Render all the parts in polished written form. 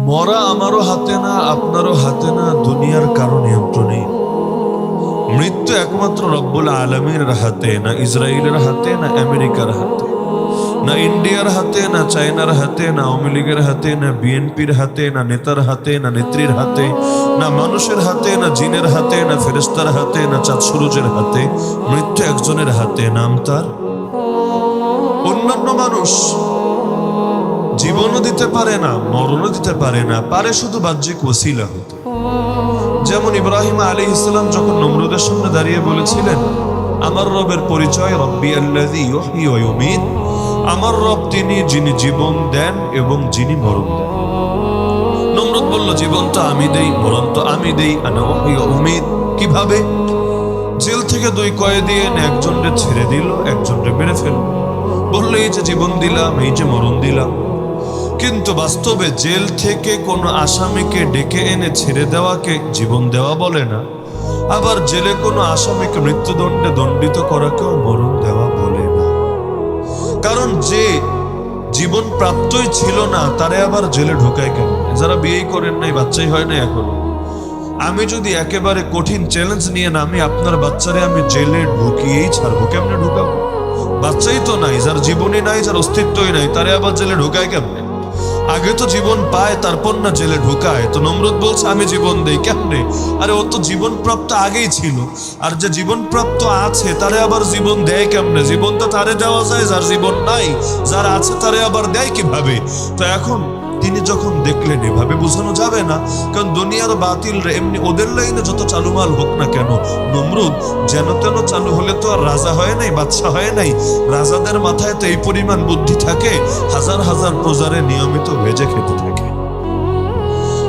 মরা আমারও হাতে না, আপনারও হাতে না, দুনিয়ার কারো নিয়ন্ত্রণে। মৃত্যু একমাত্র রব্বুল আলামিনের হাতে, না ইসরায়েলের হাতে, না আমেরিকার হাতে, না ইন্ডিয়ার হাতে, না চায়নার হাতে, না আওয়ামী লীগের হাতে, না বিএনপির হাতে, না নেতার হাতে, না নেত্রীর হাতে, না মানুষের হাতে, না জিনের হাতে, না ফেরেশতার হাতে, না চাঁদ সূরজের হাতে। মৃত্যু একজনের হাতে, নাম তার। অন্যান্য মানুষ জীবনও দিতে পারে না, মরণও দিতে পারে না, পারে শুধু বাহ্যিক ওসিলা হতে। যেমন ইব্রাহিম আলাইহিস সালাম যখন নমরুদের সামনে দাঁড়িয়ে বলেছিলেন, আমার রবের পরিচয় রব্বি আল্লাযী ইউহয়ী ওয়া ইউমীত, আমার রব তিনি যিনি জীবন দেন এবং যিনি মরণ দেন। নমরুদ বলল, জীবন তো আমি দেই, মরণ তো আমি দেই, আনা উহয়ী ওয়া উমীত। কিভাবে? জেল থেকে 2 কয়েদি এনে একজনকে ছেড়ে দিল, একজনকে মেরে ফেলল। বলল, এই যে জীবন দিলাম, এই যে মরণ দিলাম। কিন্তু বাস্তবে জেল থেকে কোনো আসামিকে ডেকে এনে ছেড়ে দেওয়াকে জীবন দেওয়া বলে না, আবার জেলে কোনো আসামিকে মৃত্যুদণ্ডে দণ্ডিত করাকেও মরণ দেওয়া বলে না। কারণ যে জীবন প্রাপ্তই ছিল না তারে আবার জেলে ঢোকায় কেন? যারা বিয়েই করেন নাই, বাচ্চাই হয় না এখনো, আমি যদি একেবারে কঠিন চ্যালেঞ্জ নিয়ে নামি, আপনার বাচ্চারে আমি জেলে ঢুকিয়েই ছাড়বো। কেমনে ঢুকাবো? বাচ্চাই তো নাই, যার জীবনই নাই, যার অস্তিত্বই নাই, তারে আবার জেলে ঢোকায় কেমনে? আগে তো জীবন পায়, তারপর না জেলে ঢোকায়। তো নমরুদ বলছে, আমি জীবন দেই। কেমনে? আরে ও তো জীবন প্রাপ্ত আগেই ছিল, আর যে জীবন প্রাপ্ত আছে তারে আবার জীবন দেয় কেমনে? জীবন তো তারে দেওয়া যায় যার জীবন নাই, যার আছে তারে আবার দেয় কিভাবে? তো এখন তিনি যখন দেখলেন এভাবে বোঝানো যাবে না, কারণ দুনিয়ার বাতিল এমনি ওদের লাইনে যত চালুমাল হোক না কেন, নমরুদ যেন তেন চালু হলে তো আর রাজা হয় নাই, বাদশা হয় নাই। রাজাদের মাথায় তো এই পরিমাণ বুদ্ধি থাকে, হাজার হাজার প্রজারে নিয়মিত ভেজে খেতে থাকে।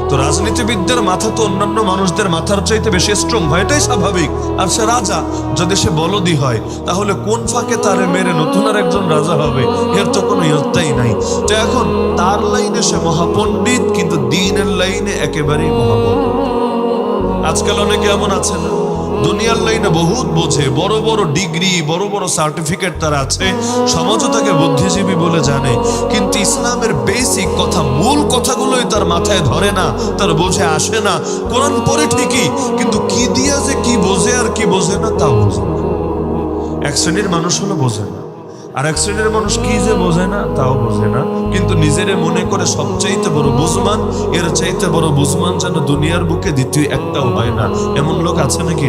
তো রাজনীতিবিদদের মাথা তো অন্যান্য মানুষদের মাথার চাইতে বেশি স্ট্রং হয়, এটাই স্বাভাবিক। আর সে রাজা, যদি সে বলদি হয়, তাহলে কোন ফাঁকে তারে মেরে নতুন আর একজন রাজা হবে? এর তো কোনো ইয়ত্তাই নাই। তো এখন তার লাইনে সে মহাপণ্ডিত, কিন্তু দ্বীনের লাইনে একেবারেই মহাপণ্ডিত। আজকাল অনেকে এমন আছে না, দুনিয়ার লাইনে বহুত বোঝে, বড় বড় ডিগ্রি, বড় বড় সার্টিফিকেট তার আছে, সমাজও তাকে বুদ্ধিজীবী বলে জানে, কিন্তু ইসলামের বেসিক কথা, মূল কথাগুলোই তার মাথায় ধরে না, তার বোঝে আসে না। কোরআন পড়ে ঠিকই, কিন্তু কি দিয়া যে কি বোঝে আর কি বোঝে না তাও বোঝে না। এক শ্রেণীর মানুষ হলো বোঝে না, আর এক শ্রেণীর মানুষ কি যে বোঝে না তাও বোঝে না, কিন্তু নিজেরে মনে করে সবচাইতে বড় বুঝমান, এর চাইতে বড় বুঝমান যেন দুনিয়ার বুকে দ্বিতীয় একটাও হয় না। এমন লোক আছে নাকি?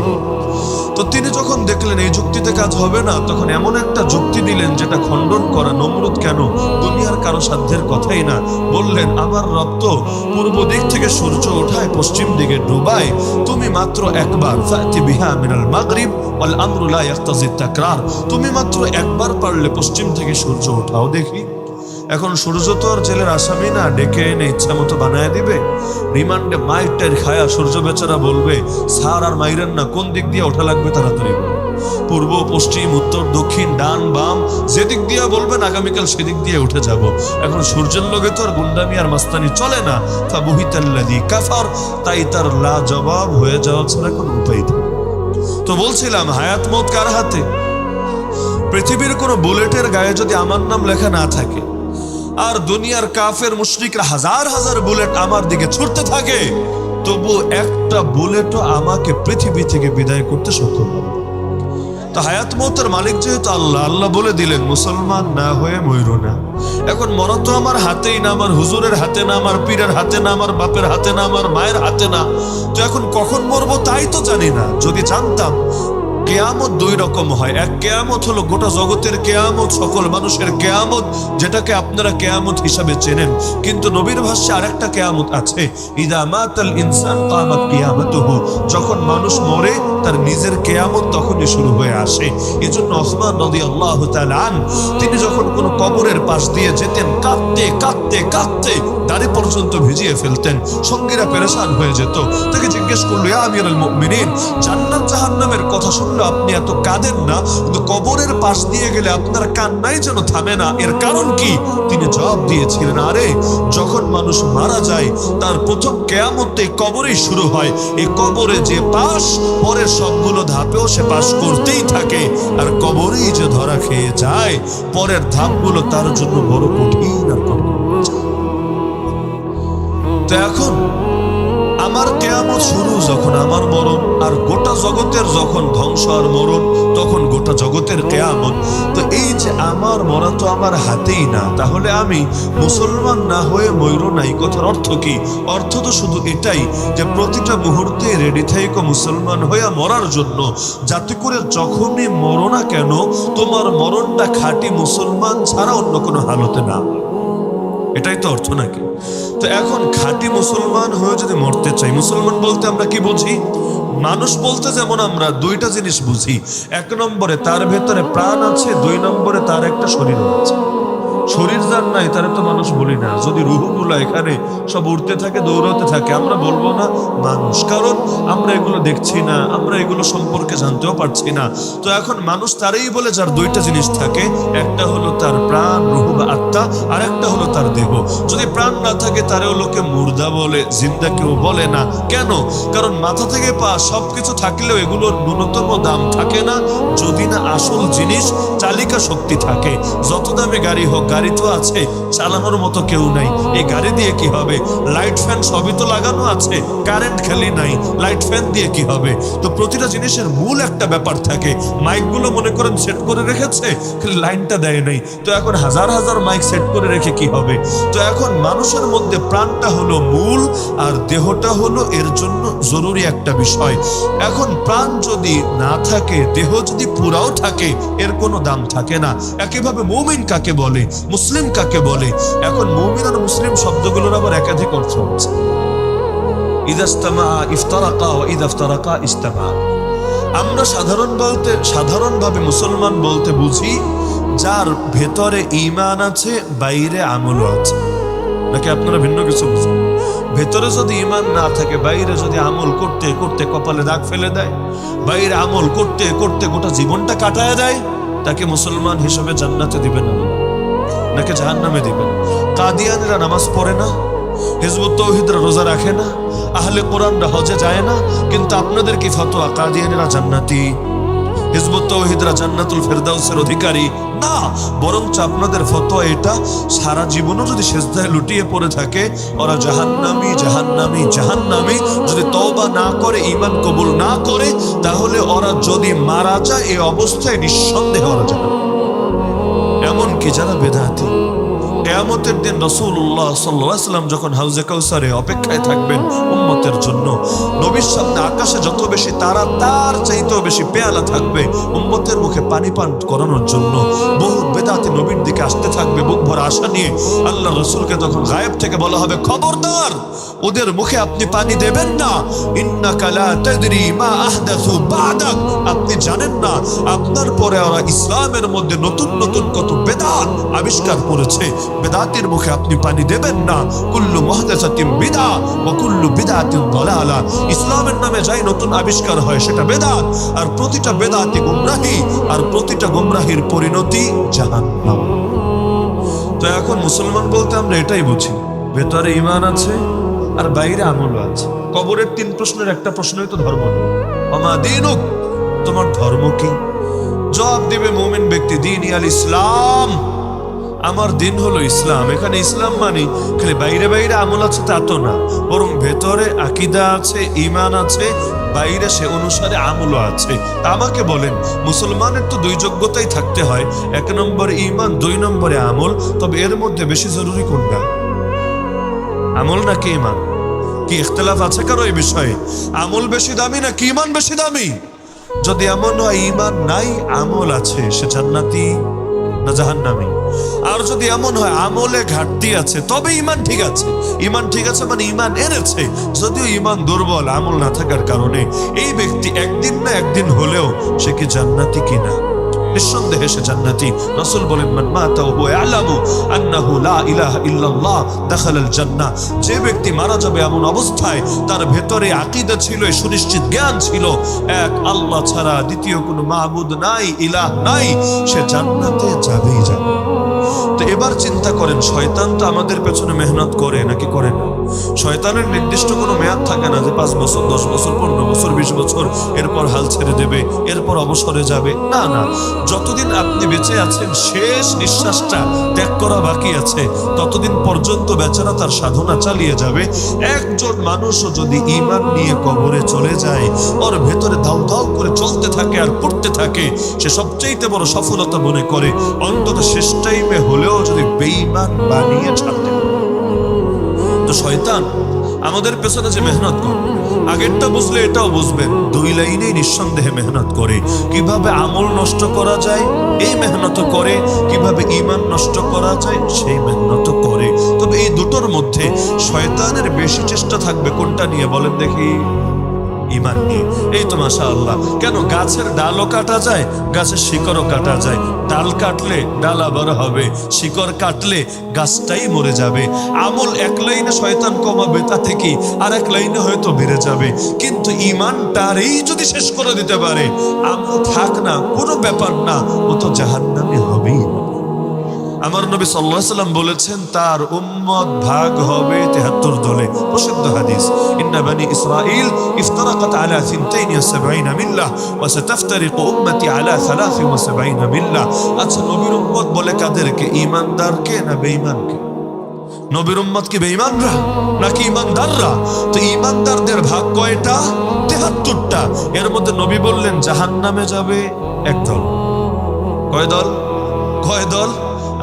তো তিনি যখন দেখলেন এই যুক্তিতে কাজ হবে না, তখন এমন একটা যুক্তি দিলেন যেটা খণ্ডন করা। নমরুদ কেন? দুনিয়ার কারো সাধ্যের কথাই না। বললেন, আমার রব তো পূর্ব দিক থেকে সূর্য ওঠায়, পশ্চিম দিকে ডুবায়, তুমি মাত্র একবার, ফাতি বিহা মিনাল মাগরিব ওয়াল আমরু লা ইয়াক্তাজি তাকরার, তুমি মাত্র একবার পারলে পশ্চিম থেকে সূর্য ওঠাও দেখি। এখন সূর্য তো আর জেলের আসামি না, ডেকে এনে ইচ্ছা মতো বানায় দিবে। রিমান্ডে মাইটের খায়া সূর্য বেচারা বলবে, স্যার আর মাইরেন না, কোন দিক দিয়ে ওঠা লাগবে তাড়াতাড়ি বলো। পূর্ব, পশ্চিম, উত্তর, দক্ষিণ, ডান, বাম, যেদিক দিয়ে বলবেন আগামীকাল সেদিক দিয়ে উঠে যাব। এখন সূর্যের লগে তো আর গুন্ডামি আর মাস্তানি চলে না। ফাবুহিতাল্লাযী কাফার, তাই তার লাজবাব হয়ে যাওয়া ছাড়া কোনো উপায় নেই। তো বলছিলাম, হায়াত মত কার হাতে? পৃথিবীর কোনো বুলেটের গায়ে যদি আমার নাম লেখা না থাকে, আর দুনিয়ার কাফের মুশরিকরা হাজার হাজার বুলেট আমার দিকে ছুটতে থাকে, তবু একটা বুলেটও আমাকে পৃথিবী থেকে বিদায় করতে সক্ষম হবে। তো হায়াত মৌতের মালিক যেহেতু আল্লাহ, আল্লাহ বলে দিলেন, মুসলমান না হয়ে ময়ূর না। এখন মরা তো আমার হাতেই না, আমার হুজুরের হাতে না, আমার পীরের হাতে না, আমার বাপের হাতে না, আমার মায়ের হাতে না। তো এখন কখন মরবো তাই তো জানি না। যদি জানতাম, কেয়ামত 2 রকম হয়। এক কেয়ামত হলো গোটা জগতের কেয়ামত, সকল মানুষের কেয়ামত, যেটাকে আপনারা কেয়ামত হিসাবে চেনেন। কিন্তু নবীর ভাষ্যে আরেকটা কেয়ামত আছে, ইদা মাতাল ইনসান কামাত কিয়ামাতুহু, যখন মানুষ মরে তার নিজের কেয়ামত তখনই শুরু হয়ে আসে। এজন্য ওসমান রাদিয়াল্লাহু তাআলা আন, তিনি যখন কোনো কবরের পাশ দিয়ে যেতেন, কাঁদতে কাঁদতে কাঁদতে দাড়ি পর্যন্ত ভিজিয়ে ফেলতেন, সঙ্গীরা পেরেশান হয়ে যেত। তাকে জিজ্ঞেস করলো, ইয়া আমিরুল মুমিনিন, জান্নাত জাহান্নামের কথা শুনলে আপনি এত কাঁদেন না, কিন্তু কবরের পাশ দিয়ে গেলে আপনার কান্নাই যেন থামে না, এর কারণ কি? তিনি জবাব দিয়েছিলেন, আরে যখন মানুষ মারা যায় তার প্রথম কেয়ামত এই কবরেই শুরু হয়। এই কবরে যে পাশ, পরের সবগুলো ধাপেও সে পাশ করতেই থাকে, আর কবরেই যে ধরা খেয়ে যায়, পরের ধাপগুলো তার জন্য বড় কঠিন আর কঠিন। তো এখন আমার কিয়ামত শুরু যখন আমার মরণ, আর গোটা জগতের যখন ধ্বংস আর মরণ, তখন গোটা জগতের কিয়ামত। তো এই যে আমার মরা তো আমার হাতেই না, তাহলে আমি মুসলমান না হয়ে ময়ূর নাই, কথার অর্থ কি? অর্থ তো শুধু এটাই যে প্রতিটা মুহূর্তে রেডি থাইকো মুসলমান হইয়া মরার জন্য, যাতে করে যখনই মরো না কেন তোমার মরণটা খাঁটি মুসলমান ছাড়া অন্য কোনো হালতে না। এটাই তো অর্থ নাকি? তো এখন খাঁটি মুসলমান হয়ে যদি মরতে চাই, মুসলমান বলতে আমরা কি বুঝি? মানুষ বলতে যেমন আমরা দুইটা জিনিস বুঝি, এক নম্বরে তার ভেতরে প্রাণ আছে, দুই নম্বরে তার একটা শরীর আছে। শরীর যার নাই তারে তো মানুষ বলি না। যদি রুহগুলো এখানে সব উড়তে থাকে, দৌড়াতে থাকে, আমরা বলবো না মানুষ, কারণ আমরা এগুলো দেখছি না, আমরা এগুলো সম্পর্কে জানতেও পারছি না। তো এখন মানুষ তারই বলে যার দুইটা জিনিস থাকে, একটা হলো তার প্রাণ, রুহ বা আত্মা, আর একটা হলো তার দেহ। যদি প্রাণ না থাকে তারেও লোকে মুর্দা বলে, জিন্দা কেউ বলে না। কেন? কারণ মাথা থেকে পা সবকিছু থাকলেও এগুলোর ন্যূনতম দাম থাকে না যদি না আসল জিনিস চালিকা শক্তি থাকে। যত দামে গাড়ি হোক, গাড়ি তো আছে, চালানোর মতো কেউ নাই। এই গাড়ি দিয়ে কি হবে? লাইট ফ্যান সবই তো লাগানো আছে, কারেন্ট খালি নাই, লাইট ফ্যান দিয়ে কি হবে? তো প্রতিটা জিনিসের মূল একটা ব্যাপার থাকে। মাইকগুলো মনে করেন সেট করে রেখেছে, খালি লাইনটা দেয় নাই। তো এখন হাজার হাজার মাইক সেট করে রেখে কি হবে? তো এখন মানুষের মধ্যে প্রাণটা হলো মূল, আর দেহটা হলো এর জন্য জরুরি একটা বিষয়। এখন প্রাণ যদি না থাকে, দেহ যদি পুরাও থাকে, এর কোনো দাম থাকে না। একইভাবে মুমিন কাকে বলে, মুসলিম কাকে বলে? এখন মুমিন আর মুসলিম শব্দগুলোর আবার একাধিক অর্থ আছে। ইযা ইসতামা ইফতারাকা ওয়া ইযা ইফতারাকা ইসতামা। আমরা সাধারণভাবে মুসলমান বলতে বুঝি যার ভেতরে ঈমান আছে, বাইরে আমলও আছে। নাকি আপনারা ভিন্ন কিছু বুঝেন? ভেতরে যদি ঈমান না থাকে, বাইরে যদি আমল করতে করতে কপালে দাগ ফেলে দেয়, বাইরে আমল করতে করতে গোটা জীবনটা কাটায় দেয়, তাকে মুসলমান হিসেবে জান্নাতে দিবেন না, নাকি জাহান্নামে দিবেন? কাদিয়ানিরা নামাজ পড়ে না, হিজবুত তাওহীদরা রোজা রাখে না, আহলে কোরআনরা হজে যায় না, কিন্তু আপনাদের কি ফতোয়া কাদিয়ানিরা জান্নাতি, হিজবুত তাওহীদরা জান্নাতুল ফেরদাউসের অধিকারী? না, বরঞ্চ আপনাদের ফতোয়া এটা, সারা জীবনও যদি সেজদায় লুটিয়ে পড়ে থাকে ওরা জাহান্নামী, জাহান্নামী, জাহান্নামী। যদি তওবা না করে, ঈমান কবুল না করে, তাহলে ওরা যদি মারা যায় এই অবস্থায় নিঃসন্দেহে ওরা জাহান্নামী। এমনকি যারা বেদাতি, কিয়ামতের দিন রাসূলুল্লাহ সাল্লাল্লাহু আলাইহি ওয়াসাল্লাম যখন হাউজে কাউসারে অপেক্ষায় থাকবেন উম্মতের জন্য, নবীর সামনে আকাশে যত বেশি তারা, তার চাইতেও বেশি পেয়ালা থাকবে উম্মতের মুখে পানি পান করানোর জন্য। বহু বেদাতি নবীর দিকে আসতে থাকবে বুক ভরা আশা নিয়ে। আল্লাহ রাসূলকে তখন গায়েব থেকে বলা হবে, খবরদার, ওদের মুখে আপনি পানি দেবেন না। ইন্নাকা লা তাদরি মা আহদাসু বাদাক। আপনি জানেন না আপনার পরে ওরা ইসলামের মধ্যে নতুন নতুন কত বেদাত আবিষ্কার করেছে। বেদাতের মুখে আপনি পানি দেবেন না। কুল্লু মুহদাসাতিন বিদআ ওয়া কুল্লু বিদআতিন দালালা। ইসলামের নামে যাই নতুন আবিষ্কার হয় সেটা বেদাত, আর প্রতিটা বেদাতি গুমরাহি, আর প্রতিটা গুমরাহির পরিণতি জাহান্নাম। তো এখন মুসলমান বলতে আমরা এটাই বুঝি, ভেতরে ঈমান আছে আর বাইরে আমলও আছে। কবরের 3 প্রশ্নের একটা প্রশ্নই তো ধর্ম নেই। আমা দীনুক, তোমার ধর্ম কি? জবাব দিবে মুমিন ব্যক্তি, দীনি আল ইসলাম, আমার দিন হলো ইসলাম। এখানে ইসলাম মানে খালি বাইরে বাইরে আমল আছে তা তো না, বরং ভেতরে আকীদা আছে, ঈমান আছে, বাইরে সে অনুসারে আমলও আছে। তা আমাকে বলেন, মুসলমানের তো 2 যোগ্যতাই থাকতে হয়, 1 নম্বরে ঈমান, 2 নম্বরে আমল। তবে এর মধ্যে বেশি জরুরি কোনটা, আমল নাকি ঈমান? কি ইখতিলাফ আছে কারো এই বিষয়ে? আমল বেশি দামি নাকি ঈমান বেশি দামি? যদি এমন হয় ঈমান নাই আমল আছে, সে জান্নাতি না জাহান্নামী? আর যদি এমন হয় আমলে ঘাটতি আছে, তবে ঈমান ঠিক আছে। ঈমান ঠিক আছে মানে ঈমান এনেছে, যদিও ঈমান দুর্বল আমল না থাকার কারণে, এই ব্যক্তি একদিন না একদিন হলেও সে কি জান্নাতি কিনা? নিঃসন্দেহে সে জান্নাতি। রাসূল বলেন, মান মাতা ওয়া হুয়া ইয়ালামু আন্নাহু লা ইলাহা ইল্লাল্লাহ দাখালাল জান্নাহ। যে ব্যক্তি মারা যাবে এমন অবস্থায় তার ভেতরে আকীদা ছিল, সুনিশ্চিত জ্ঞান ছিল, এক আল্লাহ ছাড়া দ্বিতীয় কোনো মাবুদ নাই, ইলাহ নাই, সে জান্নাতে যাবেই যাবে। তো এবার চিন্তা করেন, শয়তান তো আমাদের পেছনে মেহনত করে নাকি করে না? শয়তানের নির্দিষ্ট কোনো মেয়াদ থাকে না যে 5 বছর, 10 বছর, 15 বছর, 20 বছর, এরপর হাল ছেড়ে দেবে, এরপর অবসরে যাবে। না না, যতদিন আপনি বেঁচে আছেন, শেষ নিঃশ্বাসটা ত্যাগ করা বাকি আছে, ততদিন পর্যন্ত বেচারা তার সাধনা চালিয়ে যাবে। একজন মানুষও যদি ঈমান নিয়ে কবরে চলে যায়, ওর ভেতরে দাউ দাউ করে চলতে থাকে আর পড়তে থাকে, সে সবচেয়ে বড় সফলতা মনে করে। অন্তত শেষ টাইমে হলেও যদি বেঈমান বানিয়ে ছাড়তে পারে। তো শয়তান আমাদের পেছনে যে মেহনত করে, আগেরটা বুঝলে এটাও বুঝবেন, 2 লাইনেই নিঃসন্দেহে মেহনত করে। কিভাবে আমল নষ্ট করা যায় এই মেহনত করে, কিভাবে ঈমান নষ্ট করা যায় সেই মেহনত করে। তবে এই দুটোর মধ্যে শয়তানের বেশি চেষ্টা থাকবে কোনটা নিয়ে বলেন দেখি? ঈমান নিয়ে। এই তো মাশাআল্লাহ। কেন? গাছের ডালও কাটা যায়, গাছের শিকড়ও কাটা যায়। ডাল কাটলে ডাল আবার হবে, শিকড় কাটলে গাছটাই মরে যাবে। আমল এক লাইনে শয়তান কমাবে, তাতে কি আর এক লাইনে হয়তো বেড়ে যাবে। কিন্তু ঈমানটারই যদি শেষ করে দিতে পারে, আমল থাক না, কোনো ব্যাপার না, ও তো জাহান্নামী হবেই। আমার নবী সাল্লাল্লাহু আলাইহি ওয়াসাল্লাম বলেছেন তার উম্মত ভাগ হবে 73 দলে। প্রসিদ্ধ হাদিস, ইন্না বানি ইসরাঈল ইফতারাকাত আলা 72 মিল্লাহ ওয়া সাতাফতারিকু উম্মতি আলা 73 মিল্লাহ। আচ্ছা, নবীর উম্মত বলে কাদেরকে? ঈমানদারকে না বেঈমানকে? নবীর উম্মত কি বেঈমানরা নাকি ঈমানদাররা? তো ঈমানদারদের ভাগ কয়টা? 73টা। এর মধ্যে নবী বললেন জাহান্নামে যাবে এক দল। কয় দল? কয় দল?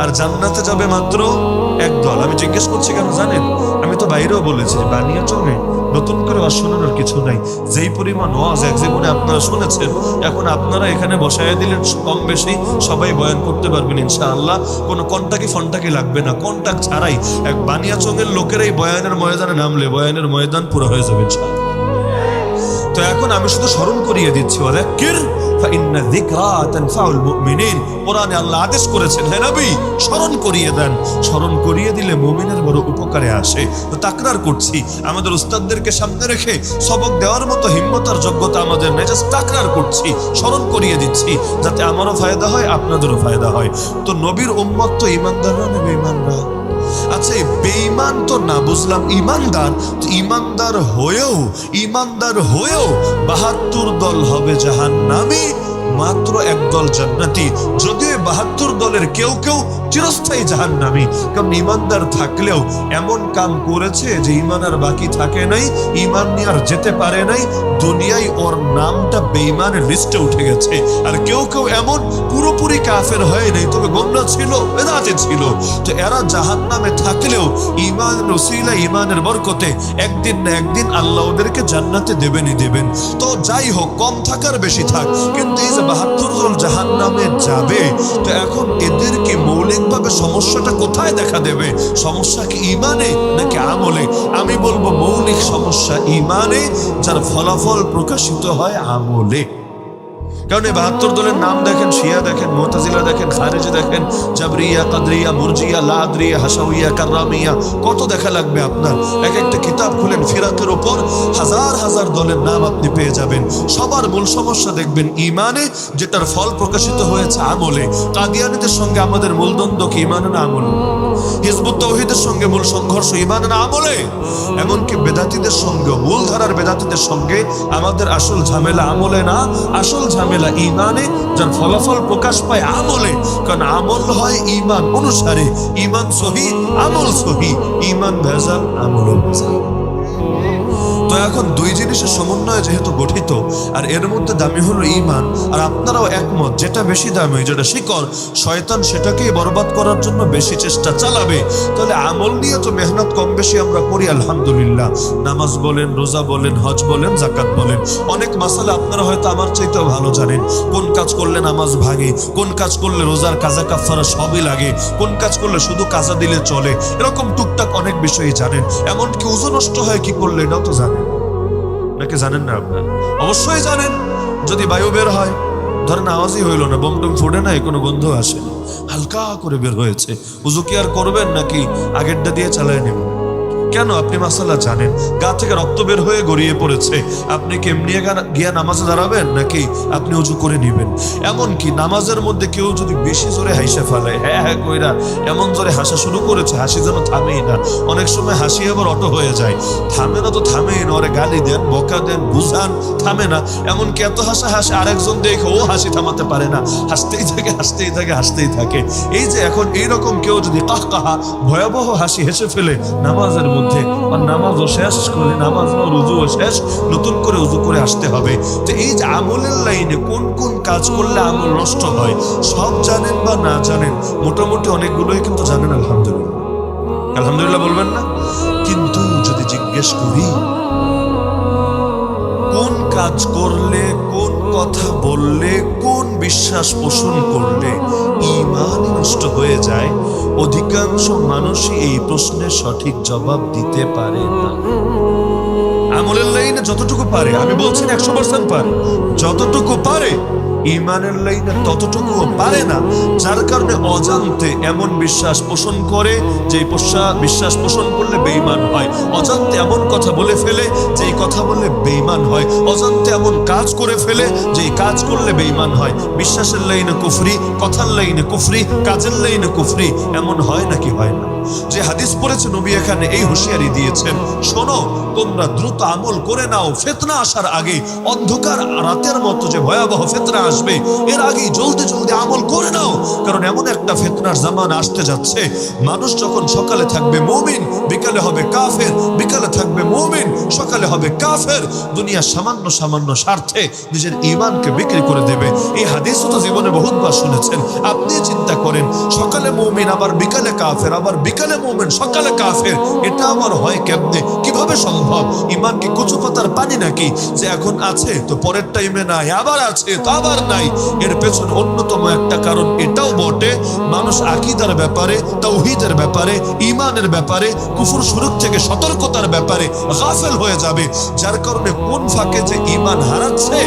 আর জান্নাতে যাবে মাত্র এক দল। আমি জিজ্ঞেস করছি কেন জানেন? আমি তো বাইরেও বলেছি যে বানিয়াচঙে নতুন করে ওয়াজ শোনানোর কিছু নাই। যেই পরিমাণ ওয়াজ এক জীবনে আপনারা শুনেছেন, এখন আপনারা এখানে বসাইয়া দিলেন, কম বেশি সবাই বয়ান করতে পারবেন ইনশাআল্লাহ। কোনো কন্টাকি ফন্টাকি লাগবে না, কন্টাক্ট ছাড়াই এক বানিয়াচঙের লোকেরাই বয়ানের ময়দানে নামলে বয়ানের ময়দান পুরো হয়ে যাবে ইনশাআল্লাহ। তো এখন আমি শুধু স্মরণ করিয়ে দিচ্ছি, ওয়াযাক্কির ফাইন্না যিকরা তানফাউল মুমিনিন। কোরআনে আল্লাহ আদেশ করেছেন, হে নবী স্মরণ করিয়ে দেন। স্মরণ করিয়ে দিলে মুমিনের বড় উপকারে আসে। তো তাকরার করছি, আমাদের উস্তাদদেরকে সামনে রেখে সবক দেওয়ার মতো হিম্মত আর যোগ্যতা আমাদের নেই, জাস্ট তাকরার করছি, স্মরণ করিয়ে দিচ্ছি, যাতে আমারও ফায়দা হয়, আপনাদেরও ফায়দা হয়। তো নবীর উম্মত তো ঈমানদাররা না বেঈমানরা? আচ্ছা, বেঈমান তো না বুঝলাম, ঈমানদার। তো ঈমানদার হয়েও 72 দল হবে জাহান্নামী, মাত্র এক দল জান্নাতি। যদিও 72 দলের কেউ কেউ চিরস্থায়ী জাহান্নামী, কারণ ঈমানদার থাকলেও এমন কাম করেছে যে ঈমান আর বাকি থাকে নাই, ঈমান নিয়ে আর যেতে পারে নাই, দুনিয়ায় ওর নামটা বেঈমানের লিস্টে উঠে গেছে। আর কেউ কেউ এমন পুরোপুরি কাফের হয় নাই, তবে গোমরা ছিল, বেদাতে ছিল। তো এরা জাহান্নামে থাকলেও ঈমানের উসিলা, ঈমানের বরকতে একদিন না একদিন আল্লাহ ওদেরকে জান্নাতে দেবেনই দেবেন। তো যাই হোক, কম থাকার বেশি থাক, কিন্তু এই যে 72 জন জাহান্নামে যাবে, তো এখন এদেরকে মৌলিকভাবে সমস্যাটা কোথায় দেখা দেবে? সমস্যা কি ঈমানে নাকি আমলে? আমি বলবো মৌলিক সমস্যা ঈমানে, যার ফলাফল প্রকাশিত হয় আমলে। কারণ এই 72 দলের নাম দেখেন, শিয়া দেখেন, মুতাজিলা দেখেন, খারিজি দেখেন, জাবরিয়া, কাদরিয়া, মুরজিয়া, লাদরিয়া, হাসাউইয়া, কাররামিয়া, কত দেখা লাগবে আপনার? এক একটা কিতাব খুলেন, ফিরাকের উপর হাজার হাজার দলের নাম আপনি পেয়ে যাবেন। সবার মূল সমস্যা দেখবেন ঈমানে, যেটার ফল প্রকাশিত হয়েছে আমলে। কাদিয়ানীদের সঙ্গে আমাদের মূল দ্বন্দ্ব কি ঈমান না আমল? হিজবুত তাওহীদের সঙ্গে মূল সংঘর্ষ ঈমান না আমলে? এমনকি বেদাতীদের সঙ্গে, মূলধারার বেদাতীদের সঙ্গে আমাদের আসল ঝামেলা আমলে না, আসল ঝামেলা ঈমানে, যার ফলাফল প্রকাশ পায় আমলে। কারণ আমল হয় ঈমান অনুসারে, ঈমান সহি, আমল সহি, ঈমান ভেজাল, আমল ভেজাল। তো এখন দুই জিনিসের সমন্বয়ে যেহেতু গঠিত, আর এর মধ্যে দামি হলো ঈমান, আর আপনারাও একমত যেটা বেশি দামি, যেটা শিকড়, শয়তান সেটাকেই বরবাদ করার জন্য বেশি চেষ্টা চালাবে। তাহলে আমল নিয়ে তো মেহনত কম বেশি আমরা করি আলহামদুলিল্লাহ। নামাজ বলেন, রোজা বলেন, হজ বলেন, যাকাত বলেন, অনেক মাসালা আপনারা হয়তো আমার চাইতেও ভালো জানেন। কোন কাজ করলে নামাজ ভাঙে, কোন কাজ করলে রোজার কাজা কাফারা সবই লাগে, কোন কাজ করলে শুধু কাজা দিলে চলে, এরকম টুকটাক অনেক বিষয়ই জানেন। এমনকি ওযু নষ্ট হয় কি করলে, এটাও তো জানেন নাকি জানেন না? আপনার অবশ্যই জানেন। যদি বায়ু বের হয়, ধরেন আওয়াজই হইল না, বোম টোম ফুটে নাই, কোনো গন্ধ আসেনি, হালকা করে বের হয়েছে, ওযু কি আর করবেন নাকি আগেরটা দিয়ে চালায় নেবেন? কেন? আপনি মাসালা জানেন, গা থেকে রক্ত বের হয়ে গড়িয়ে পড়েছে, আপনি কি এমনি গিয়া নামাজে দাঁড়াবেন নাকি আপনি উজু করে নিবেন? এমনকি নামাজের মধ্যে কেউ যদি বেশি জোরে হাসে ফেলে, হ্যাঁ হ্যাঁ কইরা এমন জোরে হাসা শুরু করেছে, হাসি যেন থামেই না। অনেক সময় হাসি আবার অটো হয়ে যায়, থামে না তো থামেই না, ওরে গালি দেন, বকা দেন, বুঝান, থামে না। এমনকি এত হাসা হাসে আরেকজন দেখে ও হাসি থামাতে পারে না, হাসতেই থাকে হাসতেই থাকে হাসতেই থাকে। এই যে এখন এইরকম কেউ যদি কাহকাহা ভয়াবহ হাসি হেসে ফেলে নামাজের মধ্যে, আর নামাজও শেষ করে, নামাজ রুজুও শেষ, নতুন করে উজু করে আসতে হবে। তো এই যে আমলের লাইনে কোন কোন কাজ করলে আমল নষ্ট হয়, সব জানেন বা না জানেন, মোটামুটি অনেকগুলোই কিন্তু জানেন। আলহামদুলিল্লাহ, আলহামদুলিল্লাহ বলবেন না? কিন্তু যদি জিজ্ঞেস করি কোন কাজ করলে, কোন কথা বললে, কোন বিশ্বাস পোষণ করলে ঈমান নষ্ট হয়ে যায়, অধিকাংশ মানুষই এই প্রশ্নের সঠিক জবাব দিতে পারে না। আমলের লাইনে যতটুকু পারে, আমি বলছি 100% পারে, যতটুকু পারে, ঈমানের লাইনে ততটুকুও পারে না। যার কারণে অজান্তে এমন বিশ্বাস পোষণ করে যে বিশ্বাস পোষণ করলে বেঈমান হয়, অজান্তে এমন কথা বলে ফেলে যে কথা বললে বেঈমান হয়, অজান্তে এমন কাজ করে ফেলে যে কাজ করলে বেঈমান হয়। বিশ্বাসের লাইনে কুফরি, কথার লাইনে কুফরি, কাজের লাইনে কুফরি, এমন হয় নাকি হয় না? যে হাদিস পড়েছে নবী এখানে এই হুঁশিয়ারি দিয়েছেন, শোনো তোমরা দ্রুত আমল করে নাও, ফিতনা আসার আগে, অন্ধকার রাতের মতো যে ভয়াবহ ফিতনা আসবে এর আগেই জলদি জলদি আমল করে নাও। কারণ এমন একটা ফিতনার জামানা আসতে যাচ্ছে, মানুষ যখন সকালে থাকবে মুমিন, বিকালে হবে কাফের, বিকালে থাকবে মুমিন, সকালে হবে কাফের। দুনিয়া সামান্য সামান্য স্বার্থে নিজের ঈমানকে বিক্রি করে দেবে। এই হাদিসও তো জীবনে বহুতবার শুনেছেন। আপনি চিন্তা করেন, সকালে মুমিন আবার বিকালে কাফের, আবার বিকালে মুমিন সকালে কাফের, এটা আবার হয় কেমনে? কিভাবে সম্ভব? ঈমান কি কচু পাতার পানি নাকি, যে এখন আছে তো পরের টাইমে নাই, আবার আছে তো আবার নাই? এর পেছনে অন্যতম একটা কারণ এটাও বটে, মানুষ আকীদার ব্যাপারে, তাওহীদের ব্যাপারে, ঈমানের ব্যাপারে, কুফর শুরুর থেকে সতর্কতার ব্যাপারে গাফেল হয়ে যাবে। যার কারণে কোন ফাঁকে যে ঈমান হারাচ্ছে,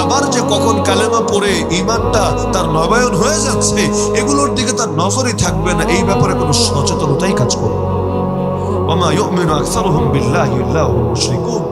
আবার যে কখন কালেমা পড়ে ঈমানটা তার নবায়ন হয়ে যাচ্ছে, এগুলোর দিকে তার নজরই থাকবে না। এই ব্যাপারে কোনো সচেতনতাই কাজ করবে। ওমা ইউমিনু আকসারুহুম বিল্লাহি ইল্লা হুম মুশরিকুন।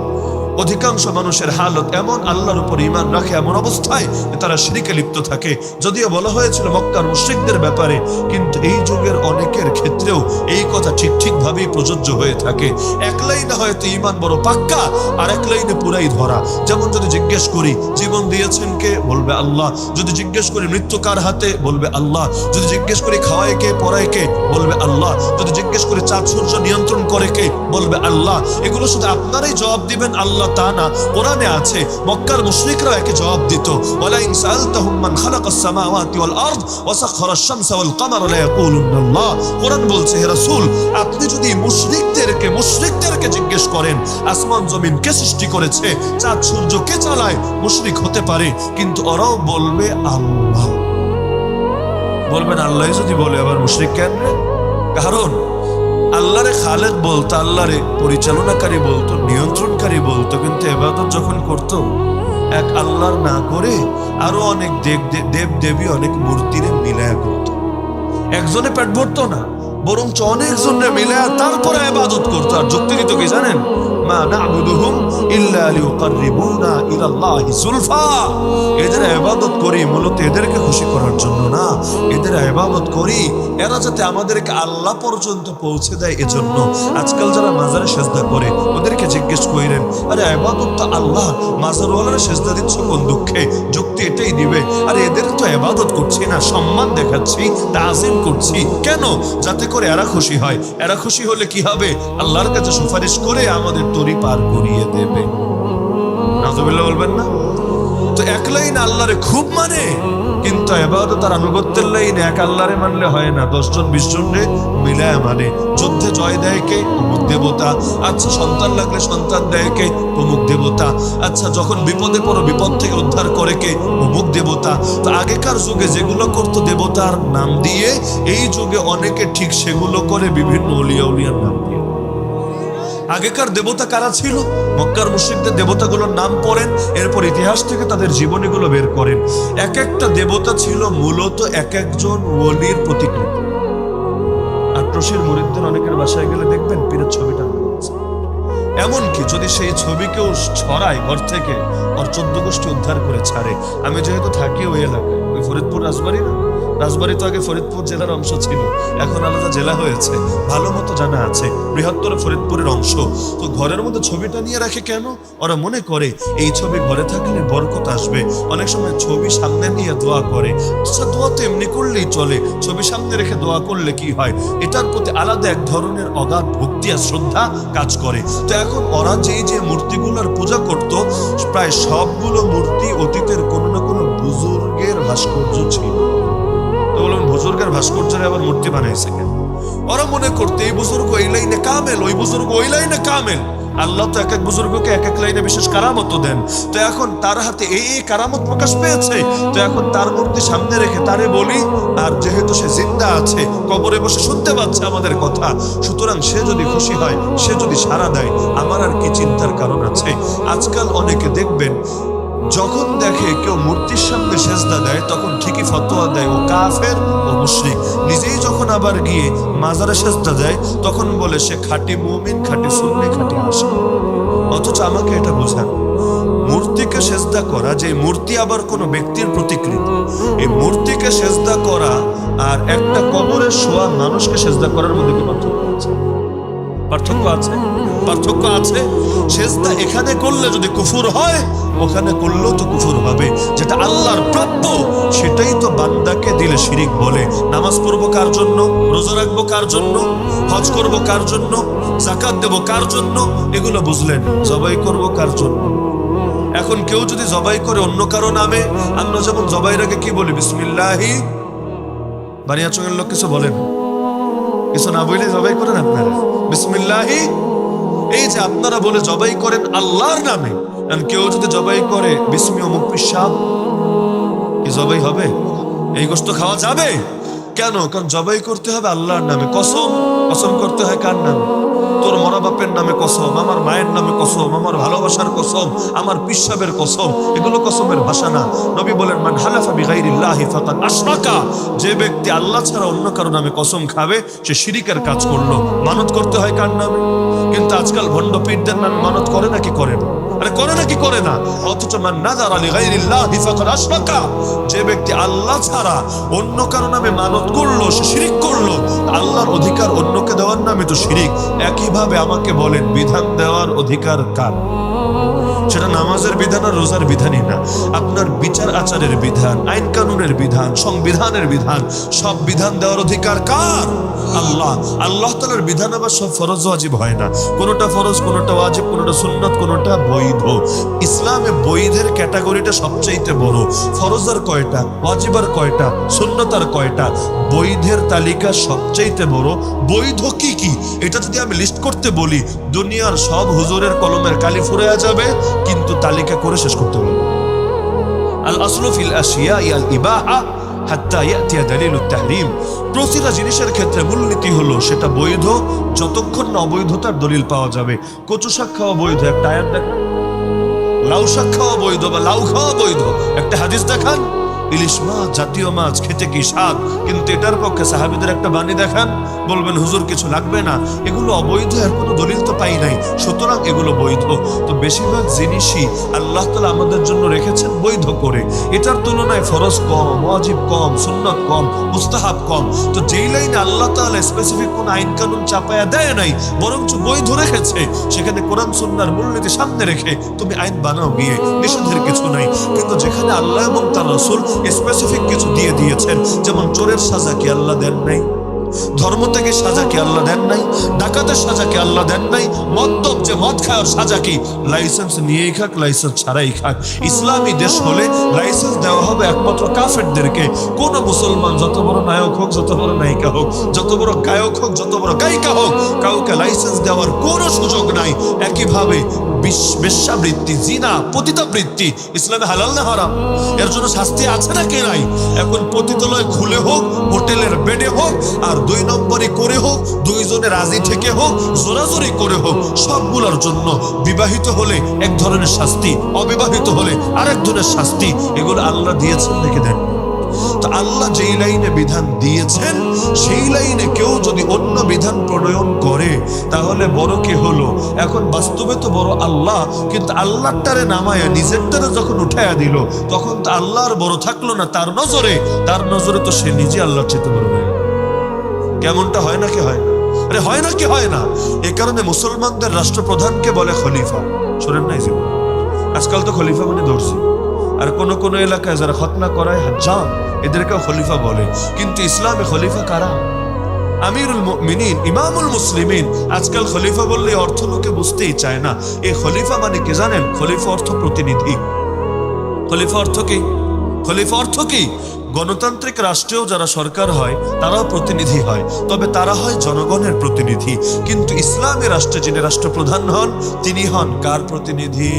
অধিকাংশ মানুষের হালত এমন, আল্লাহর উপর ঈমান রাখে এমন অবস্থায় তারা শিরকে লিপ্ত থাকে। যদিও বলা হয়েছিল মক্কার মুশরিকদের ব্যাপারে, কিন্তু এই যুগের অনেকের ক্ষেত্রেও এই কথা ঠিক ভাবেই প্রযোজ্য হয়ে থাকে। এক লাইনে হয়তো ঈমান বড় পাক্কা, আর এক লাইনে পুরাই ধরা। যেমন যদি জিজ্ঞেস করি জীবন দিয়েছেন কে, বলবে আল্লাহ। যদি জিজ্ঞেস করি মৃত্যু কার হাতে, বলবে আল্লাহ। যদি জিজ্ঞেস করি খাওয়ায় কে, পড়ায় কে, বলবে আল্লাহ। যদি জিজ্ঞেস করি চাঁদ সূর্য নিয়ন্ত্রণ করে কে, বলবে আল্লাহ। এগুলো শুধু আপনারাই জবাব দিবেন আল্লাহ তা না, কোরআনে আছে। মক্কার মুশরিকরাও একে জবাব দিত, ওয়ালা ইন সাআলতাহুম মান খালাকাস সামাওয়াতি ওয়াল আরদ ওয়া সাখখারাশ শামসা ওয়াল কমারা লা ইয়াকুলুন্না আল্লাহ। কোরআন বলছে, হে রাসূল, আপনি যদি মুশরিকদেরকে জিজ্ঞেস করেন আসমান জমিন কে সৃষ্টি করেছে, চাঁদ সূর্য কে চালায়, মুশরিক হতে পারে, কিন্তু ওরাও বলবে আল্লাহ। বলবেন আল্লাহ যদি বলে আবার মুশরিক কেন? কারণ আল্লাহরে খালেক বলতো, আল্লাহরে পরিচালনাকারী বলতো, নিয়ন্ত্রণকারী বলতো, কিন্তু ইবাদত যখন করতো এক আল্লাহর না করে আরো অনেক দেব দেবী, অনেক মূর্তিরে মিলায়া করতো। একজনে পেট ভরতো না, বরঞ্চ অনেকজনে মিলায়া তারপরে ইবাদত করতো। আর যুক্তি দিত কি জানেন? মা না'বুদুহুম ইল্লা লিয়ুকাররিবুনা ইলাল্লাহি যুলফা। এদের ইবাদত করি মূলত এদেরকে খুশি করার জন্য না, এদের ইবাদত করি এরা যাতে আমাদেরকে আল্লাহ পর্যন্ত পৌঁছে দেয় এজন্য। আজকাল যারা মাজারে সেজদা করে ওদেরকে জিজ্ঞেস করেন, আরে ইবাদত তো আল্লাহ, মাজারওয়ালারে সেজদা দিচ্ছ কোন দুঃখে? যুক্তি এটাই দিবে, আরে এদের তো ইবাদত করছি না, সম্মান দেখাচ্ছি, তাজিম করছি। কেন? যাতে করে এরা খুশি হয়। এরা খুশি হলে কি হবে? আল্লাহর কাছে সুপারিশ করে আমাদের তরি পার করিয়ে দেবে। নাউযুবিল্লাহ বলবেন না? তো এক লাইন আল্লাহরে খুব মানে, কিন্তু ইবাদত আর আনুগত্যের লাইনে এক আল্লাহরে মানলে হয় না, 10 জন 20 জন রে মিলায় মানে। যুদ্ধে জয় দেয় কে? অমুক দেবতা। আচ্ছা সন্তান লাগলে সন্তান দেয় কে? অমুক দেবতা। আচ্ছা যখন বিপদে পড়ো বিপদ থেকে উদ্ধার করে কে? অমুক দেবতা। তো আগেকার যুগে যেগুলো করতো দেবতার নাম দিয়ে, এই যুগে অনেকে ঠিক সেগুলো করে বিভিন্ন উলিয়ার নাম দিয়ে। আগেকার দেবতা কারা ছিল? মক্কার মুশরিকদের দেবতাগুলোর নাম পড়েন, এরপর ইতিহাস থেকে তাদের জীবনীগুলো বের করেন। এক একটা দেবতা ছিল মূলত এক একজন ওলির প্রতিকৃতি। আট্রসির মুরিদদের অনেকের বাসায় গেলে দেখবেন পীরের ছবিটা আছে। এমনকি যদি সেই ছবি কেউ ছড়ায় ঘর থেকে, ওর 14 গোষ্ঠী উদ্ধার করে ছাড়ে। আমি যেহেতু থাকি ওই এলাকায়, ওই ফরিদপুর রাজবাড়ি না, রাজবাড়ি তো আগে ফরিদপুর জেলার অংশ ছিল, এখন আলাদা জেলা হয়েছে, ভালো মতো জানা আছে, বৃহত্তর ফরিদপুরের অংশ। তো ঘরের মধ্যে ছবিটা নিয়ে রাখে কেন? ওরা মনে করে এই ছবি ঘরে থাকলে বরকত আসবে। অনেক সময় ছবি সামনে নিয়ে দোয়া করে। আচ্ছা, দোয়া তো এমনি করলেই চলে, ছবি সামনে রেখে দোয়া করলে কি হয়? এটার প্রতি আলাদা এক ধরনের অগাধ ভক্তি আর শ্রদ্ধা কাজ করে। তো এখন ওরা যে মূর্তিগুলোর পূজা করত, প্রায় সবগুলো মূর্তি অতীতের কোনো না কোনো বুজুর্গের ভাস্কর্য ছিল। তো বলবেন বুজুর্গের ভাস্কর্যের আবার মূর্তি বানাইছে কেন? ওরা মনে করতে এই বুজুর্গ এই লাইনে কামেল, ওই বুজুর্গ ওই লাইনে কামেল। আল্লাহ তো এক এক বুজুর্গকে এক এক লাইনে বিশেষ কারামত দেন। তো এখন তার হাতে এই কারামত প্রকাশ পেয়েছে, তো এখন তার মূর্তি সামনে রেখে তারে বলি, আর যেহেতু সে জিন্দা আছে, কবরে বসে শুনতে পাচ্ছে আমাদের কথা, সুতরাং সে যদি খুশি হয়, সে যদি সাড়া দেয়, আমার আর কি চিন্তার কারণ আছে? আজকাল অনেকে দেখবেন যখন দেখে কেউ মূর্তির সামনে সেজদা দেয়, তখন ঠিকই ফতোয়া দেয় ও কাফের, ও মুশরিক। নিজেই যখন আবার গিয়ে মাজারে সেজদা দেয়, তখন বলে সে খাঁটি মুমিন, খাঁটি সুন্নি, খাঁটি মুসলিম। অথচ আমাকে এটা বোঝান, মূর্তিকে সেজদা করা, যে মূর্তি আবার কোনো ব্যক্তির প্রতিকৃতি, এই মূর্তিকে সেজদা করা আর একটা কবরে শোয়া মানুষকে সেজদা করার মধ্যে কি পার্থক্য আছে? পার্থক্য আছে, পার্থক্য আছে। সেজদা এখানে করলে যদি কুফর হয়, ওখানে করলেও তো কুফর হবে। যেটা আল্লাহর প্রাপ্য সেটাই তো বান্দাকে দিলে শিরিক বলে। নামাজ পড়বো কার জন্য? রোজা রাখবো কার জন্য? হজ করবো কার জন্য? যাকাত দেবো কার জন্য? এগুলো বুঝলেন। জবাই করবো কার জন্য? এখন কেউ যদি জবাই করে অন্য কারো নামে, আমরা যেমন জবাইয়ের আগে কি বলি? বিসমিল্লাহি। বানিয়াচঙের লোক কিছু বলেন, কিছু না বলে জবাই করেন আপনারা বিসমিল্লাহি। এই যে আপনারা বলে জবাই করেন আল্লাহর নামে, কেউ যদি জবাই করে বিসমি অমুক পিসাব, কি জবাই হবে? এই গোশত খাওয়া যাবে কেন? কারণ জবাই করতে হবে আল্লাহর নামে। কসম, কসম করতে হয় কার নামে? তোর মরা বাপের নামে কসম, আমার মায়ের নামে কসম, আমার ভালোবাসার কসম, আমার পিসাবের কসম। এগুলো কসমের ভাষা না। নবী বলেন, মান হালাফা বিগাইরিল্লাহি ফাকাদ আশরাকা। যে ব্যক্তি আল্লাহ ছাড়া অন্য কারো নামে কসম খাবে, সে শিরিকের কাজ করলো। মানত করতে হয় কার নামে? কিন্তু আজকাল ভণ্ড পীরদের নামে মানত করে নাকি করে না? আরে করে নাকি করে না? অথচ মান নাযারা লিগাইরিল্লাহি ফাকাদ আশরাকা। যে ব্যক্তি আল্লাহ ছাড়া অন্য কারো নামে মানত করলো, সে শিরিক করলো। আল্লাহর অধিকার অন্যকে দেওয়ার নামে তো শিরিক। একইভাবে আমাকে বলেন, বিধান দেওয়ার অধিকার কার? সেটা নামাজের বিধান আর রোজার বিধানই না, আপনার বিচার আচারের বিধান, আইন কানুনের বিধান, সংবিধানের বিধান, সব বিধান দেওয়ার অধিকার কার? আল্লাহ। আল্লাহ তাআলার বিধান আবার সব ফরজ ওয়াজিব হয় না, কোনোটা ফরজ, কোনোটা ওয়াজিব, কোনোটা সুন্নাত, কোনোটা বৈধ। ইসলামে বৈধের ক্যাটাগরিটা সবচাইতে বড়। ফরজ আর কয়টা, ওয়াজিব আর কয়টা, সুন্নাত আর কয়টা? বৈধের তালিকা সবচাইতে বড়। বৈধ কি কি এটা যদি আমি লিস্ট করতে বলি, দুনিয়ার সব হুজুরের কলমের কালি ফুরায়া যাবে, কিন্তু তালিকা করে শেষ করতে বলবো। আল আসলু ফিল আশিয়াই আল ইবাহা হাত্তা ইয়াতিয়া দালিলুত তাহরিম। প্রতিটা জিনিসের ক্ষেত্রে মূলনীতি হলো সেটা বৈধ যতক্ষণ না অবৈধতার দলিল পাওয়া যাবে। কচু শাক খাওয়া বৈধ, একটা আয়াত দেখান। লাউ শাক খাওয়া বৈধ বা লাউ খাওয়া বৈধ, একটা হাদিস দেখান। ইলিশ মাছ জাতীয় মাছ খেতে কি স্বাদ, কিন্তু এটার পক্ষে সাহাবীদের একটা বাণী দেখান, বলবেন হুজুর কিছু লাগবে না, এগুলো অবৈধ, এর কোনো দলিল তো পাই নাই, সুতরাং এগুলো বৈধ। তো বেশিরভাগ জিনিসই আল্লাহ তাআলা আমাদের জন্য রেখেছেন বৈধ করে। এটার তুলনায় ফরজ কম, ওয়াজিব কম, সুন্নাত কম, মুস্তাহাব কম। তো যেই লাইনে আল্লাহ তাআলা স্পেসিফিক কোন আইন কানুন চাপায়া দেয় নাই, বরঞ্চ বৈধ রেখেছে, সেখানে কোরআন সুন্নাহর মূলনীতি সামনে রেখে তুমি আইন বানাও গিয়ে, নিষেধের কিছু নাই। কিন্তু যেখানে আল্লাহ এবং তার রাসূল স্পেসিফিক কিছু দিয়ে দিয়েছেন, যেমন চোরের সাজা কি আল্লাহ দেন নাই? ধর্ম থেকে সাজা কি আল্লাহ দেন নাই? ডাকাতের সাজা কি আল্লাহ দেন নাই? মদ্যপ যে মদ খাওয়ার সাজা কি? লাইসেন্স নিয়েই খাক, লাইসেন্স ছাড়াই খাক। ইসলামী দেশ হলে লাইসেন্স দেওয়া হবে একমাত্র কাফেরদেরকে। কোন মুসলমান যত বড় নায়ক হোক, যত বড় নায়িকা হোক, যত বড় গায়ক হোক, যত বড় গায়িকা হোক, কাউকে লাইসেন্স দেওয়ার কোনো সুযোগ নাই। একইভাবে বেশ্যাবৃত্তি, জিনা, পতিতাবৃত্তি ইসলামে হালাল না হারাম? এর জন্য শাস্তি আছে নাকি নাই? এখন পতিতালয় খুলে হোক, হোটেলের বেডে হোক, আর 2 নম্বরই করে হোক, দুইজনে রাজি থেকে হোক, জোরাজোরি করে হোক, সবগুলোর জন্য বিবাহিত হলে এক ধরনের শাস্তি, অবিবাহিত হলে আরেক ধরনের শাস্তি। এগুলো আল্লাহ দিয়েছেন নাকি দেন? তো আল্লাহ যেই লাইনে বিধান দিয়েছেন সেই লাইনে কেউ যদি অন্য বিধান প্রণয়ন করে তাহলে বড় কে হলো? এখন বাস্তবে তো বড় আল্লাহ, কিন্তু আল্লাহটারে নামায়া নিজেরটারে যখন উঠাইয়া দিল তখন তো আল্লাহর বড় থাকলো না তার নজরে তো সে নিজে আল্লাহর চেয়ে বড় হয়ে গেল। কেমনটা হয় নাকি হয় না? আরে হয় নাকি হয় না? এই কারণে মুসলমানদের রাষ্ট্রপ্রধানকে বলে খলিফা। শোনেন নাই জীবন? আজকাল তো খলিফা মানে দর্জি, আর কোন এলাকায় যারা খতনা করায় হাজ্জাম এদেরকেও খলিফা বলে। কিন্তু ইসলামে খলিফা কারা? আমিরুল মুমিনিন, ইমামুল মুসলিমিন। আজকাল খলিফা বললে অর্থ লোকে বুঝতেই চায় না। এই খলিফা মানে কি জানেন? খলিফা অর্থ প্রতিনিধি। খলিফা অর্থ কি? খলিফা অর্থ কি? গণতান্ত্রিক রাষ্ট্রেও যারা সরকার হয় তারাও প্রতিনিধি হয়, তবে তারা হয় জনগণের প্রতিনিধি। কিন্তু ইসলামী রাষ্ট্রে যিনি রাষ্ট্রপ্রধান হন তিনি হন কার প্রতিনিধি?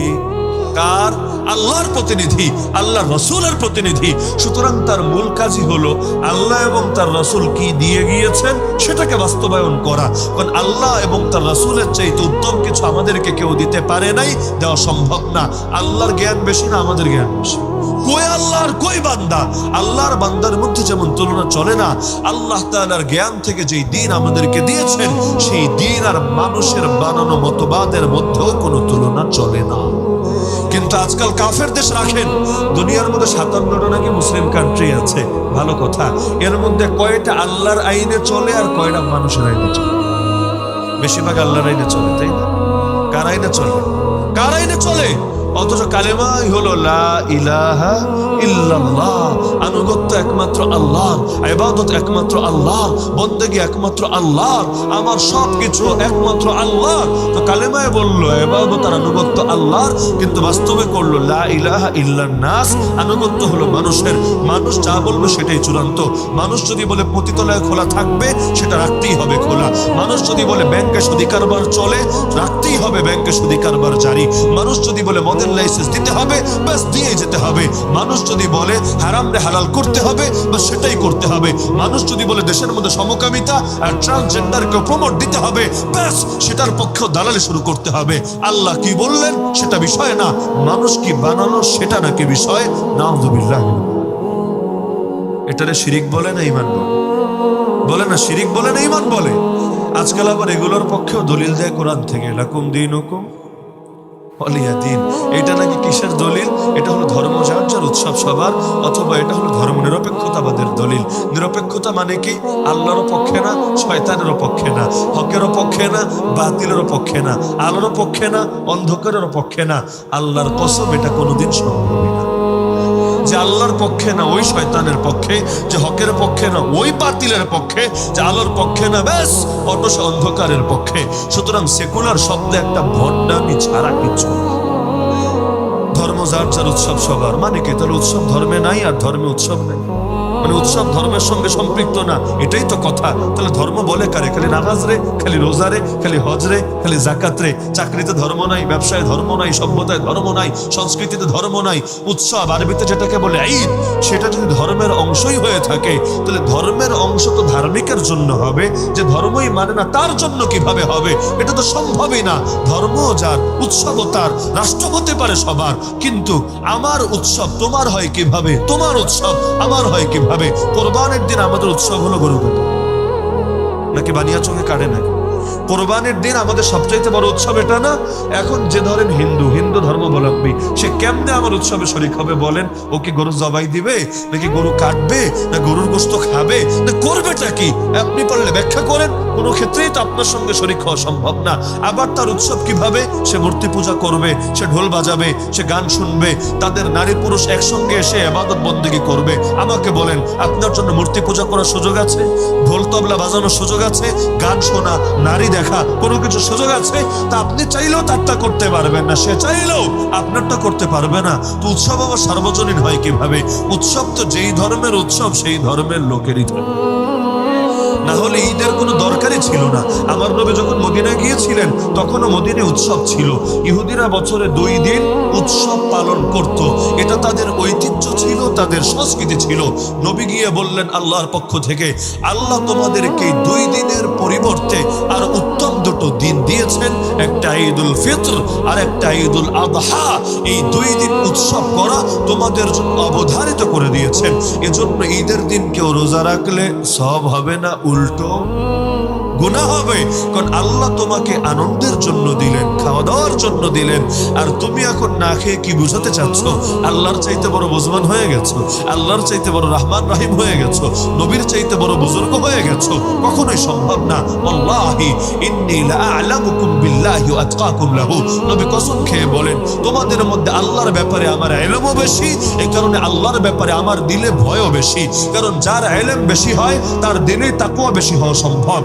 কার? আল্লাহর প্রতিনিধি, আল্লাহ রসুলের প্রতিনিধি। সুতরাং তার মূল কাজই হলো আল্লাহ এবং তার রসুল কি দিয়ে গিয়েছেন সেটাকে বাস্তবায়ন করা। কারণ আল্লাহ এবং তার রসুলের চাইতে উত্তম কিছু আমাদেরকে কেউ দিতে পারে নাই, দেওয়া সম্ভব না। আল্লাহর জ্ঞান বেশি না আমাদের জ্ঞান বেশি? কই আল্লাহর কই বান্দা? আল্লাহর বান্দার মধ্যে যেমন তুলনা চলে না, আল্লাহ তাআলার জ্ঞান থেকে যেই দিন আমাদেরকে দিয়েছেন সেই দিন আর মানুষের বানানো মতবাদের মধ্যেও কোনো তুলনা চলে না। কিন্তু আজকাল কাফের দেশ রাখেন, দুনিয়ার মধ্যে 57টা নাকি মুসলিম কান্ট্রি আছে, ভালো কথা। এর মধ্যে কয়টা আল্লাহর আইনে চলে আর কয়টা মানুষের আইনে চলে? বেশিরভাগ আল্লাহর আইনে চলে, তাই না? কার আইনে চলে? কার আইনে চলে? অথচ কালেমাই হলো লা ইলাহা ইল্লাল্লাহ, আনুগত্য একমাত্র আল্লাহর, ইবাদত একমাত্র আল্লাহর, বন্দেগী একমাত্র আল্লাহর, আমার সবকিছু একমাত্র আল্লাহর। তো কালেমায় বললো ইবাদত আর আনুগত্য আল্লাহর, কিন্তু বাস্তবে করলো লা ইলাহা ইল্লান্নাস, আনুগত্য হলো মানুষের। মানুষ যা বলবে সেটাই চূড়ান্ত। মানুষ যদি বলে পতিতলায় খোলা থাকবে সেটা রাখতেই হবে খোলা। মানুষ যদি বলে ব্যাংকে সুদি কারবার চলে, রাখতেই হবে ব্যাংকে সুদি কারবার জারি। মানুষ যদি বলে লাইসেন্স দিতে হবে, বাস দিয়ে যেতে হবে। মানুষ যদি বলে হারাম রে হালাল করতে হবে, বাস সেটাই করতে হবে। মানুষ যদি বলে দেশের মধ্যে সমকামিতা আর ট্রান্সজেন্ডারকে প্রমোট দিতে হবে, বাস সেটার পক্ষেও দালালি শুরু করতে হবে। আল্লাহ কি বললেন সেটা বিষয় না, মানুষ কি বানালো সেটা নাকি বিষয়। নাউযুবিল্লাহ। এটারে শিরিক বলে না ঈমান বলে না? শিরিক বলে না ঈমান বলে? আজকাল আবার এগুলোর পক্ষেও দলিল দেয় কোরআন থেকে, লাকুম দীনুকুম ওয়ালিয়া দিন। এটা নাকি কিসের দলিল? এটা হলো ধর্ম যার যার, উৎসব সবার, অথবা এটা হলো ধর্ম নিরপেক্ষতাবাদের দলিল। নিরপেক্ষতা মানে কি? আল্লাহরও পক্ষে না, শয়তানেরও পক্ষে না, হকেরও পক্ষে না, বাতিলেরও পক্ষে না, আলোরও পক্ষে না, অন্ধকারেরও পক্ষে না। আল্লাহর কসম এটা কোনোদিন সম্ভবই না। যে আল্লাহর পক্ষে না ওই শয়তানের পক্ষে, যে হকের পক্ষে না ওই বাতিলের পক্ষে, যে আলোর পক্ষে না ব্যাস অটস অন্ধকারের পক্ষে। সুতরাং সেকুলার শব্দে একটা ভণ্ডামি ছাড়া কিছু। ধর্ম যার যার, উৎসব সবার মানে কি? তাহলে উৎসব ধর্মে নাই আর ধর্মে উৎসব নাই, মানে উৎসব ধর্মের সঙ্গে সম্পৃক্ত না, এটাই তো কথা। তাহলে ধর্ম বলে কারে? খালি নামাজ রে, খালি রোজা রে, খালি হজ রে, খালি জাকাত রে। চাকরিতে ধর্ম নাই, ব্যবসায় ধর্ম নাই, সভ্যতায় ধর্ম নাই, সংস্কৃতিতে ধর্ম নাই। উৎসব আরবিতে যেটাকে বলে ঈদ, সেটা যদি ধর্মের অংশই হয়ে থাকে তাহলে ধর্মের অংশ তো ধার্মিকের জন্য হবে, যে ধর্মই মানে না তার জন্য কিভাবে হবে? এটা তো সম্ভবই না। ধর্ম যার, উৎসব তার, রাষ্ট্র হতে পারে সবার, কিন্তু আমার উৎসব তোমার হয় কিভাবে? তোমার উৎসব আমার হয় কিভাবে? কোরবানের দিন আমাদের উৎসব হলো গরু কাটা, নাকি বানিয়া চোখে কাটে নাকি? কোরবানের দিন আমাদের সবচাইতে বড় উৎসব এটা না? এখন যে ধরেন হিন্দু ধর্মাবলম্বী, সে কেমনে আমার উৎসবে শরীক হবে বলেন? ও কি গরু জবাই দিবে, নাকি গরু কাটবে, না গরুর গোশত খাবে, না করবেটা কি? আপনি পারলে ব্যাখ্যা করেন। কোনো ক্ষেত্রেই তো আপনার সঙ্গে শরীক হওয়া সম্ভব না। আবার তার উৎসব কিভাবে? সে মূর্তি পূজা করবে, সে ঢোল বাজাবে, সে গান শুনবে, তাদের নারী পুরুষ একসঙ্গে এসে ইবাদত বন্দেগী করবে। আমাকে বলেন, আপনার জন্য মূর্তি পূজা করার সুযোগ আছে? ঢোল তবলা বাজানোর সুযোগ আছে? গান শোনা, নারী দেখা, কোনো কিছু সুযোগ আছে? তা আপনি চাইলেও তারটা করতে পারবেন না, সে চাইলেও আপনারটা করতে পারবে না। তো উৎসব আবার সার্বজনীন হয় কিভাবে? উৎসব তো যেই ধর্মের উৎসব সেই ধর্মের লোকেরই ধর্ম, না হলে ঈদের কোনো দরকারই ছিল না। আমার নবী যখন মদিনায় গিয়েছিলেন তখনও মদিনায় উৎসব ছিল। ইহুদিরা বছরে 2 দিন উৎসব পালন করত, এটা তাদের ঐতিহ্য ছিল, তাদের সংস্কৃতি ছিল। নবী গিয়ে বললেন আল্লাহর পক্ষ থেকে, আল্লাহ তোমাদেরকে 2 দিনের পরিবর্তে আর উত্তম 2 দিন দিয়েছেন, একটা ঈদুল ফিতর আর একটা ঈদুল আযহা। এই দুই দিন উৎসব করা তোমাদের জন্য অবধারিত করে দিয়েছেন। এজন্য ঈদের দিন কেউ রোজা রাখলে সব হবে না, উল্টো গুনাহ হবে। কারণ আল্লাহ তোমাকে আনন্দের জন্য দিলেন, খাওয়া দাওয়ার জন্য দিলেন, আর তুমি এখন না খেয়ে কি বুঝাতে চাচ্ছ? আল্লাহর চাইতে বড় বুঝমান হয়ে গেছো, আল্লাহর চাইতে বড় রহমান রাহিম হয়ে গেছো, নবীর চাইতে বড় বুজুর্গ হয়ে গেছো? কখনোই সম্ভব না। আল্লাহি ইন্নী লাআলামুকুম বিল্লাহি ওয়া আতকাকুম লাহু। নবী কসম খেয়ে বলেন, তোমাদের মধ্যে আল্লাহর ব্যাপারে আমার ইলমও বেশি, এই কারণে আল্লাহর ব্যাপারে আমার দিলে ভয়ও বেশি। কারণ যার ইলম বেশি হয় তার দিলে তাকওয়া বেশি হওয়া সম্ভব।